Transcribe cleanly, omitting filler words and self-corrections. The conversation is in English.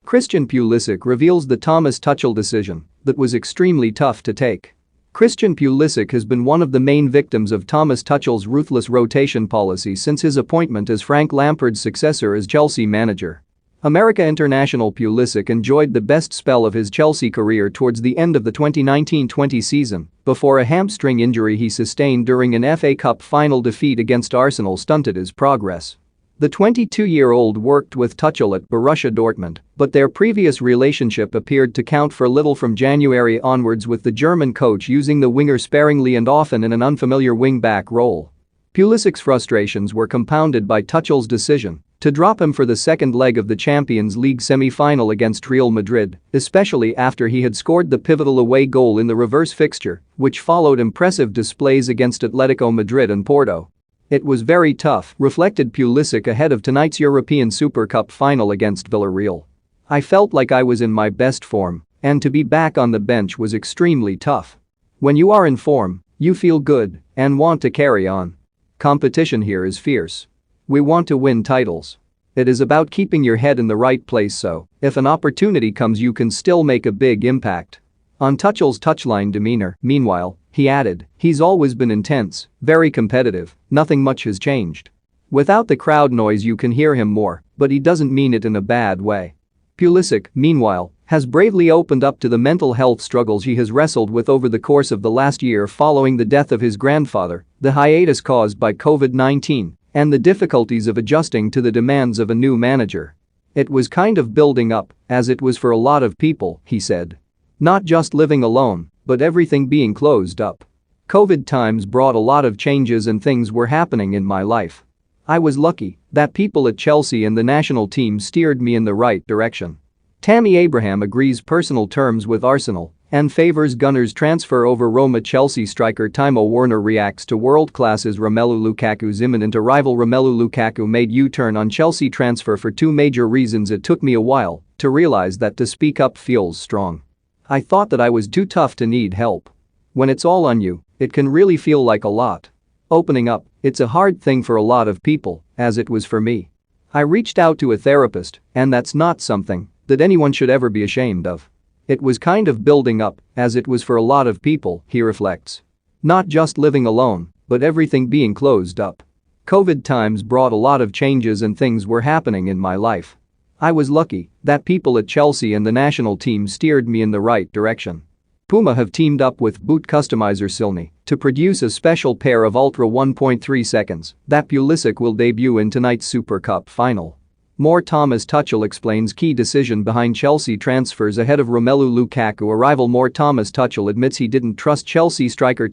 Christian Pulisic reveals the Thomas Tuchel decision that was extremely tough to take. Christian Pulisic has been one of the main victims of Thomas Tuchel's ruthless rotation policy since his appointment as Frank Lampard's successor as Chelsea manager. America international Pulisic enjoyed the best spell of his Chelsea career towards the end of the 2019-20 season before a hamstring injury he sustained during an FA Cup final defeat against Arsenal stunted his progress. The 22-year-old worked with Tuchel at Borussia Dortmund, but their previous relationship appeared to count for little from January onwards, with the German coach using the winger sparingly and often in an unfamiliar wing-back role. Pulisic's frustrations were compounded by Tuchel's decision to drop him for the second leg of the Champions League semi-final against Real Madrid, especially after he had scored the pivotal away goal in the reverse fixture, which followed impressive displays against Atletico Madrid and Porto. "It was very tough," reflected Pulisic ahead of tonight's European Super Cup final against Villarreal. "I felt like I was in my best form, and to be back on the bench was extremely tough. When you are in form, you feel good and want to carry on. Competition here is fierce. We want to win titles. It is about keeping your head in the right place so, if an opportunity comes, you can still make a big impact." On Tuchel's touchline demeanor, meanwhile, he added, "He's always been intense, very competitive, nothing much has changed. Without the crowd noise you can hear him more, but he doesn't mean it in a bad way." Pulisic, meanwhile, has bravely opened up to the mental health struggles he has wrestled with over the course of the last year following the death of his grandfather, the hiatus caused by COVID-19, and the difficulties of adjusting to the demands of a new manager. "It was kind of building up, as it was for a lot of people," he said. "Not just living alone, but everything being closed up. COVID times brought a lot of changes and things were happening in my life. I was lucky that people at Chelsea and the national team steered me in the right direction." Tammy Abraham agrees personal terms with Arsenal and favors Gunners' transfer over Roma. Chelsea striker Timo Werner reacts to world-class's Romelu Lukaku's imminent arrival. Romelu Lukaku made U-turn on Chelsea transfer for two major reasons. "It took me a while to realize that to speak up feels strong. I thought that I was too tough to need help. When it's all on you, it can really feel like a lot. Opening up, it's a hard thing for a lot of people, as it was for me. I reached out to a therapist, and that's not something that anyone should ever be ashamed of. It was kind of building up, as it was for a lot of people," he reflects. "Not just living alone, but everything being closed up. COVID times brought a lot of changes and things were happening in my life. I was lucky that people at Chelsea and the national team steered me in the right direction." Puma have teamed up with boot customizer Silney to produce a special pair of Ultra 1.3 seconds that Pulisic will debut in tonight's Super Cup final. More Thomas Tuchel explains key decision behind Chelsea transfers ahead of Romelu Lukaku arrival. More Thomas Tuchel admits he didn't trust Chelsea striker